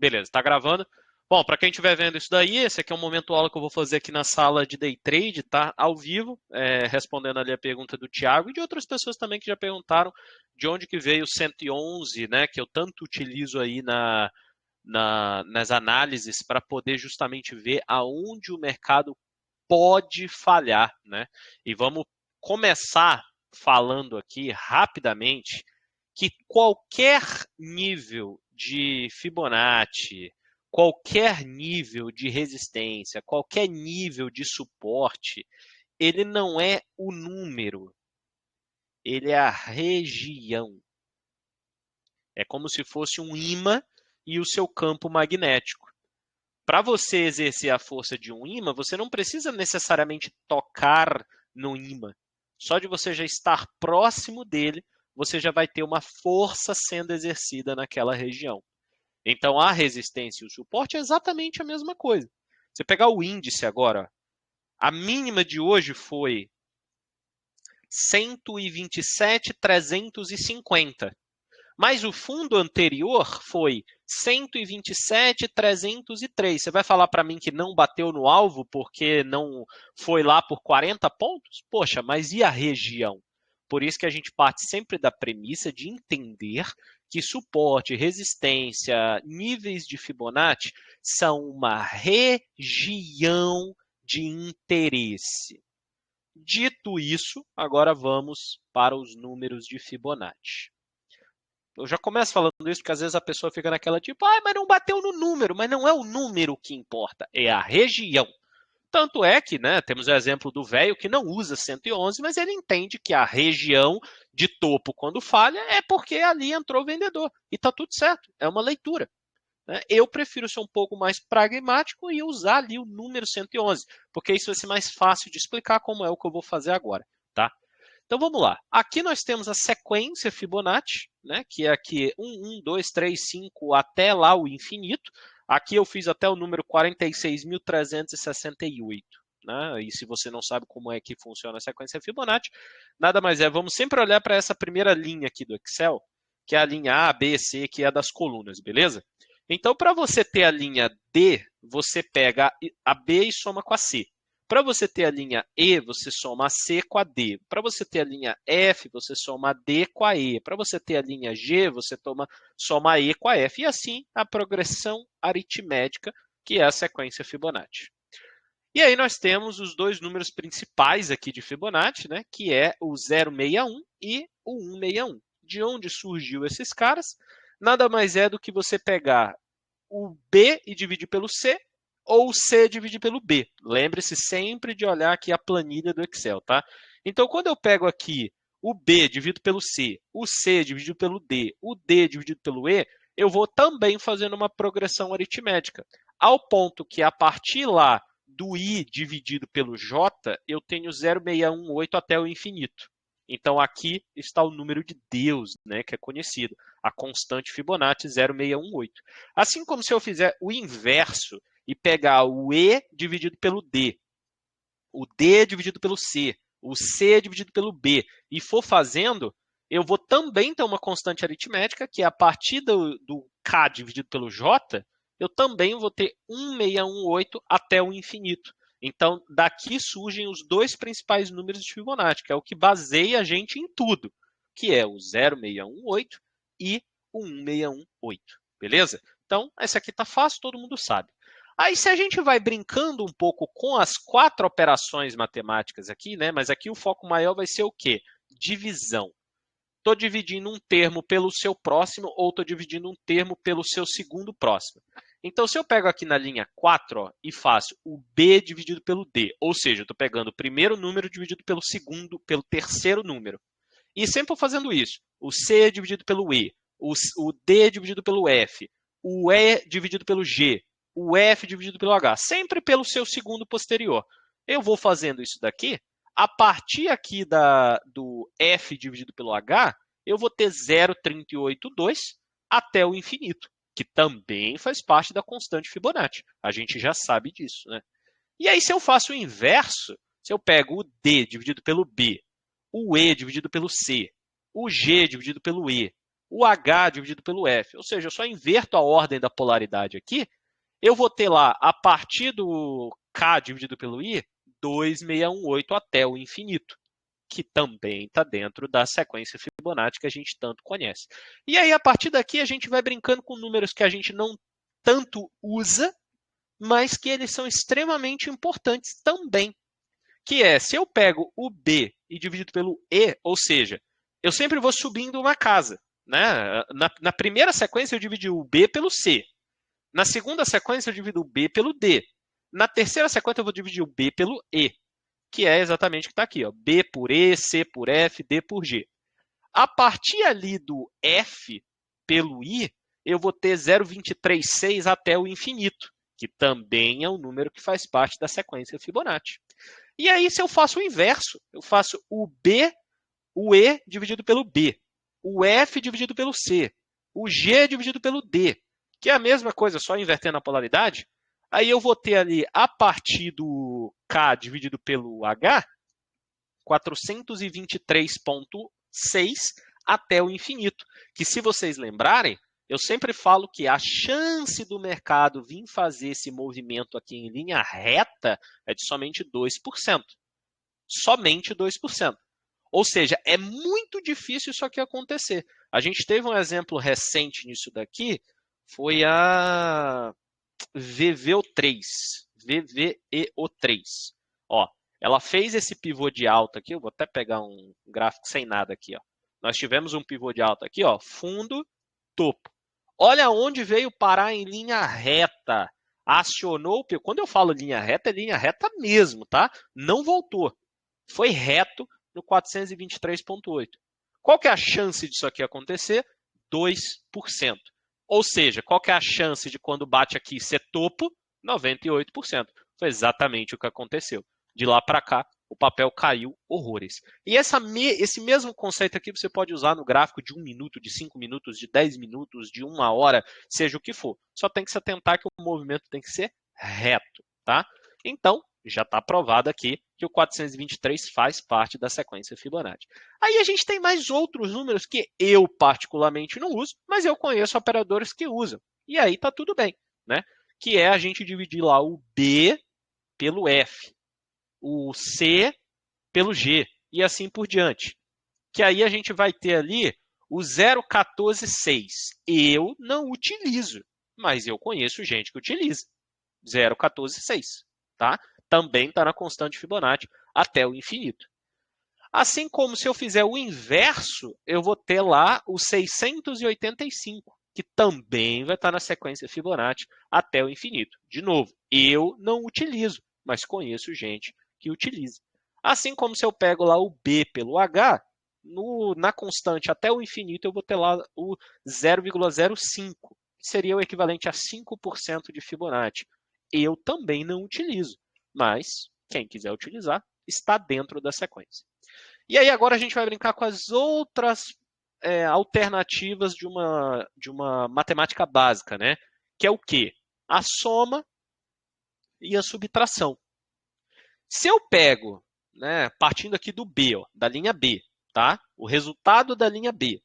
Beleza, está gravando. Bom, para quem estiver vendo isso daí, esse aqui é um momento aula que eu vou fazer aqui na sala de Day Trade, tá? Ao vivo, respondendo ali a pergunta do Thiago e de outras pessoas também que já perguntaram de onde que veio o 111, né? Que eu tanto utilizo aí nas análises para poder justamente ver aonde o mercado pode falhar, né? E vamos começar falando aqui rapidamente que qualquer nível de Fibonacci, qualquer nível de resistência, qualquer nível de suporte, ele não é o número, ele é a região. É como se fosse um ímã e o seu campo magnético. Para você exercer a força de um ímã, você não precisa necessariamente tocar no ímã. Só de você já estar próximo dele, você já vai ter uma força sendo exercida naquela região. Então, a resistência e o suporte é exatamente a mesma coisa. Você pegar o índice agora, a mínima de hoje foi 127.350. Mas o fundo anterior foi 127.303. Você vai falar para mim que não bateu no alvo porque não foi lá por 40 pontos? Poxa, mas e a região? Por isso que a gente parte sempre da premissa de entender que suporte, resistência, níveis de Fibonacci são uma região de interesse. Dito isso, agora vamos para os números de Fibonacci. Eu já começo falando isso porque às vezes a pessoa fica naquela tipo, mas não bateu no número, mas não é o número que importa, é a região. Tanto é que, né, temos o exemplo do velho que não usa 111, mas ele entende que a região de topo, quando falha, é porque ali entrou o vendedor. E está tudo certo, é uma leitura. Né? Eu prefiro ser um pouco mais pragmático e usar ali o número 111, porque isso vai ser mais fácil de explicar como é o que eu vou fazer agora. Tá? Então vamos lá. Aqui nós temos a sequência Fibonacci, né, que é aqui 1, 1, 2, 3, 5 até lá o infinito. Aqui eu fiz até o número 46.368. Né? E se você não sabe como é que funciona a sequência Fibonacci, nada mais é, vamos sempre olhar para essa primeira linha aqui do Excel, que é a linha A, B, C, que é a das colunas, beleza? Então, para você ter a linha D, você pega a B e soma com a C. Para você ter a linha E, você soma a C com a D. Para você ter a linha F, você soma a D com a E. Para você ter a linha G, você soma a E com a F. E assim a progressão aritmética, que é a sequência Fibonacci. E aí nós temos os dois números principais aqui de Fibonacci, né, que é o 061 e o 161. De onde surgiu esses caras? Nada mais é do que você pegar o B e dividir pelo C, ou o C dividir pelo B. Lembre-se sempre de olhar aqui a planilha do Excel, tá? Então, quando eu pego aqui o B dividido pelo C, o C dividido pelo D, o D dividido pelo E, eu vou também fazendo uma progressão aritmética. Ao ponto que, a partir lá do I dividido pelo J, eu tenho 0,618 até o infinito. Então, aqui está o número de Deus, né, que é conhecido, a constante Fibonacci 0,618. Assim como se eu fizer o inverso e pegar o E dividido pelo D, o D dividido pelo C, o C dividido pelo B, e for fazendo, eu vou também ter uma constante aritmética, que é a partir do K dividido pelo J, eu também vou ter 1,618 até o infinito. Então, daqui surgem os dois principais números de Fibonacci, que é o que baseia a gente em tudo, que é o 0,618 e o 1,618. Beleza? Então, essa aqui está fácil, todo mundo sabe. Aí, se a gente vai brincando um pouco com as 4 operações matemáticas aqui, né? Mas aqui o foco maior vai ser o quê? Divisão. Estou dividindo um termo pelo seu próximo ou estou dividindo um termo pelo seu segundo próximo. Então, se eu pego aqui na linha 4 ó, e faço o B dividido pelo D, ou seja, estou pegando o primeiro número dividido pelo segundo, pelo terceiro número. E sempre fazendo isso. O C dividido pelo E, o D dividido pelo F, o E dividido pelo G, o F dividido pelo H, sempre pelo seu segundo posterior. Eu vou fazendo isso daqui, a partir aqui do F dividido pelo H, eu vou ter 0,382 até o infinito, que também faz parte da constante Fibonacci. A gente já sabe disso, né? E aí, se eu faço o inverso, se eu pego o D dividido pelo B, o E dividido pelo C, o G dividido pelo E, o H dividido pelo F. Ou seja, eu só inverto a ordem da polaridade aqui, eu vou ter lá, a partir do K dividido pelo I, 2,618 até o infinito, que também está dentro da sequência Fibonacci que a gente tanto conhece. E aí, a partir daqui, a gente vai brincando com números que a gente não tanto usa, mas que eles são extremamente importantes também. Que é, se eu pego o B e divido pelo E, ou seja, eu sempre vou subindo uma casa. Né? Na primeira sequência, eu dividi o B pelo C. Na segunda sequência, eu divido o B pelo D. Na terceira sequência, eu vou dividir o B pelo E, que é exatamente o que está aqui. Ó. B por E, C por F, D por G. A partir ali do F pelo I, eu vou ter 0,236 até o infinito, que também é um número que faz parte da sequência Fibonacci. E aí, se eu faço o inverso, eu faço o B, o E dividido pelo B, o F dividido pelo C, o G dividido pelo D, que é a mesma coisa, só invertendo a polaridade. Aí eu vou ter ali, a partir do K dividido pelo H, 423,6 até o infinito. Que, se vocês lembrarem, eu sempre falo que a chance do mercado vir fazer esse movimento aqui em linha reta é de somente 2%. Somente 2%. Ou seja, é muito difícil isso aqui acontecer. A gente teve um exemplo recente nisso daqui, foi a VVO3. VVEO3. Ó, ela fez esse pivô de alta aqui, eu vou até pegar um gráfico sem nada aqui. Ó. Nós tivemos um pivô de alta aqui, ó, fundo, topo. Olha onde veio parar em linha reta. Acionou o pivô. Quando eu falo linha reta, é linha reta mesmo, tá? Não voltou. Foi reto no 423,8. Qual que é a chance disso aqui acontecer? 2%. Ou seja, qual que é a chance de quando bate aqui ser topo? 98%. Foi exatamente o que aconteceu. De lá para cá, o papel caiu horrores. E esse mesmo conceito aqui você pode usar no gráfico de 1 minuto, de 5 minutos, de 10 minutos, de 1 hora, seja o que for. Só tem que se atentar que o movimento tem que ser reto, tá? Então, já está provado aqui que o 423 faz parte da sequência Fibonacci. Aí a gente tem mais outros números que eu particularmente não uso, mas eu conheço operadores que usam. E aí está tudo bem, né? Que é a gente dividir lá o B pelo F, o C pelo G e assim por diante. Que aí a gente vai ter ali o 0,146. Eu não utilizo, mas eu conheço gente que utiliza. 0,146, tá? Também está na constante Fibonacci até o infinito. Assim como, se eu fizer o inverso, eu vou ter lá o 685, que também vai estar na sequência Fibonacci até o infinito. De novo, eu não utilizo, mas conheço gente que utiliza. Assim como, se eu pego lá o B pelo H, na constante até o infinito, eu vou ter lá o 0,05, que seria o equivalente a 5% de Fibonacci. Eu também não utilizo, mas quem quiser utilizar está dentro da sequência. E aí agora a gente vai brincar com as outras alternativas de uma matemática básica, né? Que é o quê? A soma e a subtração. Se eu pego, né, partindo aqui do B, ó, da linha B, tá? O resultado da linha B.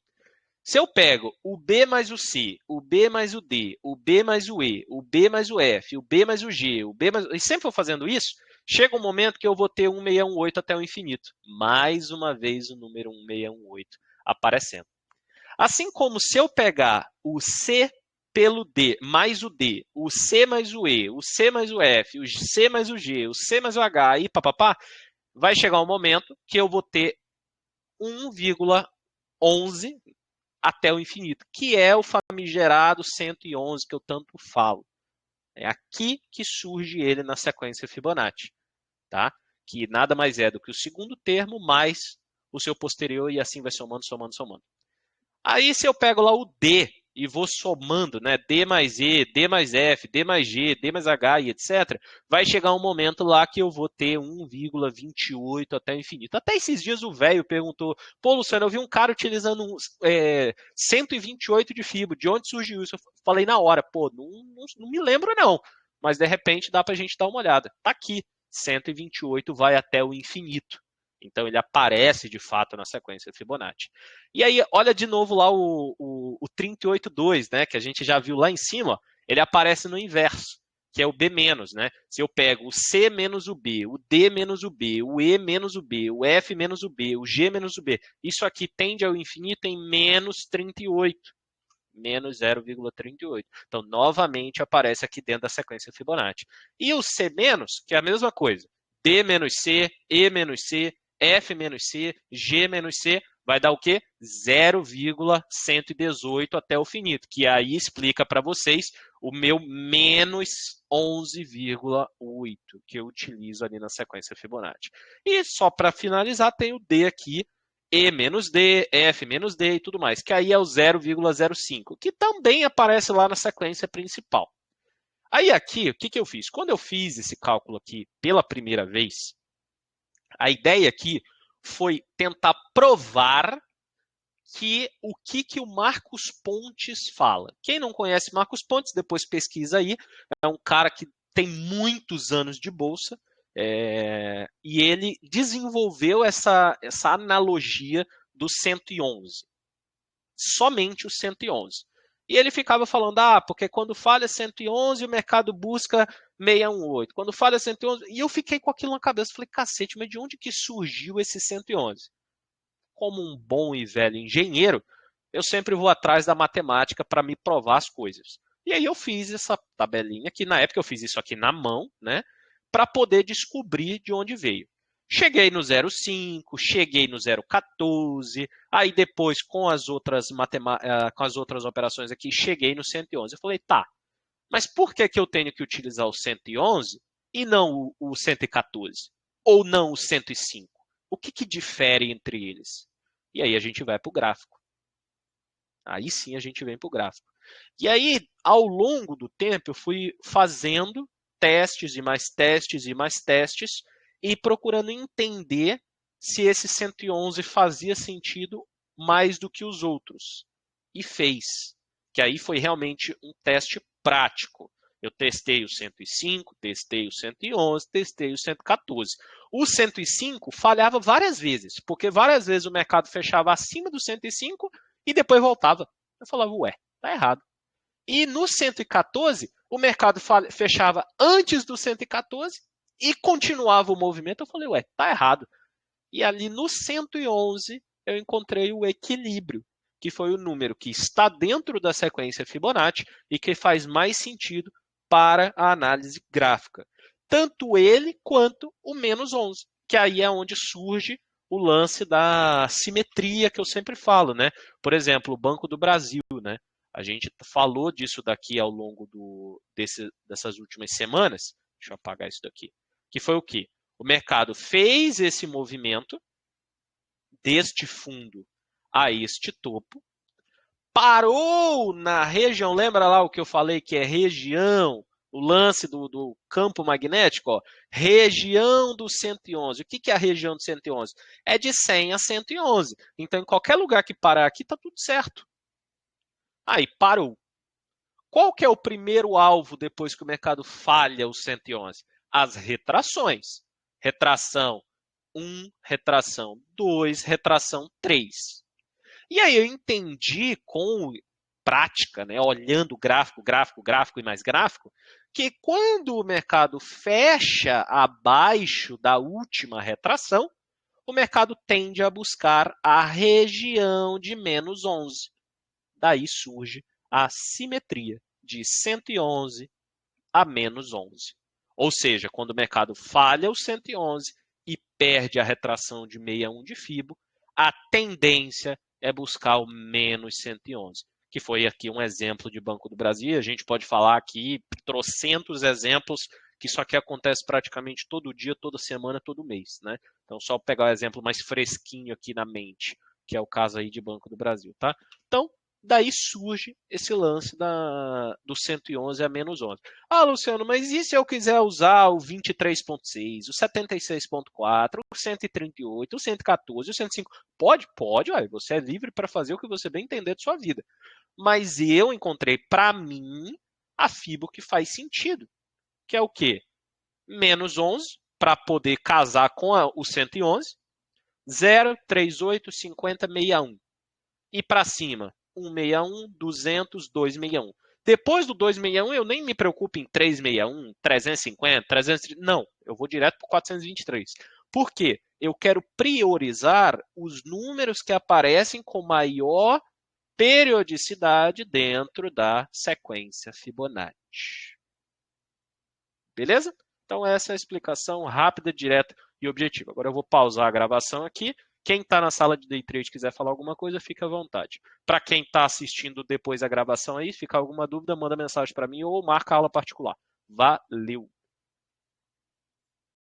Se eu pego o B mais o C, o B mais o D, o B mais o E, o B mais o F, o B mais o G, o B mais... E sempre for fazendo isso, chega um momento que eu vou ter 1618 até o infinito. Mais uma vez o número 1618 aparecendo. Assim como, se eu pegar o C pelo D mais o D, o C mais o E, o C mais o F, o C mais o G, o C mais o H, e papapá, vai chegar um momento que eu vou ter 1,11 até o infinito, que é o famigerado 111 que eu tanto falo. É aqui que surge ele na sequência Fibonacci, tá? Que nada mais é do que o segundo termo mais o seu posterior, e assim vai somando, somando, somando. Aí, se eu pego lá o D e vou somando, né? D mais E, D mais F, D mais G, D mais H e etc., vai chegar um momento lá que eu vou ter 1,28 até o infinito. Até esses dias o velho perguntou: pô, Luciano, eu vi um cara utilizando 128 de fibra, de onde surgiu isso? Eu falei na hora: pô, não me lembro não, mas de repente dá para a gente dar uma olhada. Tá aqui, 128 vai até o infinito. Então ele aparece de fato na sequência Fibonacci. E aí, olha de novo lá o 38,2, né? Que a gente já viu lá em cima, ó, ele aparece no inverso, que é o B-, né? Se eu pego o C menos o B, o D menos o B, o E menos o B, o F menos o B, o G menos o B, isso aqui tende ao infinito em menos 38. Menos 0,38. Então, novamente, aparece aqui dentro da sequência Fibonacci. E o C-, que é a mesma coisa. D menos C, E menos C, F menos C, G menos C, vai dar o quê? 0,118 até o finito, que aí explica para vocês o meu menos 11,8 que eu utilizo ali na sequência Fibonacci. E só para finalizar, tem o D aqui, E menos D, F menos D e tudo mais, que aí é o 0,05, que também aparece lá na sequência principal. Aí aqui, o que eu fiz? Quando eu fiz esse cálculo aqui pela primeira vez, a ideia aqui foi tentar provar que o que o Marcos Pontes fala. Quem não conhece Marcos Pontes, depois pesquisa aí. É um cara que tem muitos anos de bolsa e ele desenvolveu essa analogia do 111. Somente o 111. E ele ficava falando, porque quando falha 111, o mercado busca 618. Quando falha 111, e eu fiquei com aquilo na cabeça, falei, cacete, mas de onde que surgiu esse 111? Como um bom e velho engenheiro, eu sempre vou atrás da matemática para me provar as coisas. E aí eu fiz essa tabelinha, que na época eu fiz isso aqui na mão, né, para poder descobrir de onde veio. Cheguei no 0,5, cheguei no 0,14, aí depois com as outras operações aqui, cheguei no 111. Eu falei, tá, mas por que eu tenho que utilizar o 111 e não o 114? Ou não o 105? O que difere entre eles? E aí a gente vai para o gráfico. Aí sim a gente vem para o gráfico. E aí, ao longo do tempo, eu fui fazendo testes e mais testes e mais testes e procurando entender se esse 111 fazia sentido mais do que os outros. E fez. Que aí foi realmente um teste prático. Eu testei o 105, testei o 111, testei o 114. O 105 falhava várias vezes, porque várias vezes o mercado fechava acima do 105 e depois voltava. Eu falava, ué, tá errado. E no 114, o mercado fechava antes do 114 e continuava o movimento. Eu falei, ué, tá errado. E ali no 111, eu encontrei o equilíbrio, que foi o número que está dentro da sequência Fibonacci e que faz mais sentido para a análise gráfica. Tanto ele quanto o menos 11, que aí é onde surge o lance da simetria que eu sempre falo, né? Por exemplo, o Banco do Brasil, né? A gente falou disso daqui ao longo dessas últimas semanas. Deixa eu apagar isso daqui. Que foi o quê? O mercado fez esse movimento deste fundo a este topo, parou na região, lembra lá o que eu falei que é região, o lance do campo magnético, ó, região do 111. O que é a região do 111? É de 100 a 111. Então, em qualquer lugar que parar aqui, está tudo certo. Aí, parou. Qual que é o primeiro alvo depois que o mercado falha o 111? As retrações. Retração 1, retração 2, retração 3. E aí eu entendi com prática, né, olhando gráfico, gráfico, gráfico e mais gráfico, que quando o mercado fecha abaixo da última retração, o mercado tende a buscar a região de menos 11. Daí surge a simetria de 111 a menos 11. Ou seja, quando o mercado falha o 111 e perde a retração de 61 de Fibo, a tendência é buscar o menos 111, que foi aqui um exemplo de Banco do Brasil. A gente pode falar aqui trocentos exemplos que isso aqui acontece praticamente todo dia, toda semana, todo mês, né? Então, só pegar o exemplo mais fresquinho aqui na mente, que é o caso aí de Banco do Brasil, tá? Então, daí surge esse lance do 111 a menos 11. Luciano, mas e se eu quiser usar o 23.6, o 76.4, o 138, o 114, o 105? Pode, ué, você é livre para fazer o que você bem entender de sua vida. Mas eu encontrei, para mim, a Fibo que faz sentido, que é o quê? Menos 11, para poder casar com o 111, 0, 38, 50, 61. E para cima, 161, 200, 261. Depois do 261, eu nem me preocupo em 361, 350, 330. Não, eu vou direto para o 423. Por quê? Eu quero priorizar os números que aparecem com maior periodicidade dentro da sequência Fibonacci. Beleza? Então essa é a explicação rápida, direta e objetiva. Agora eu vou pausar a gravação aqui. Quem está na sala de Day Trade quiser falar alguma coisa, fica à vontade. Para quem está assistindo depois a gravação aí, ficar alguma dúvida, manda mensagem para mim ou marca aula particular. Valeu!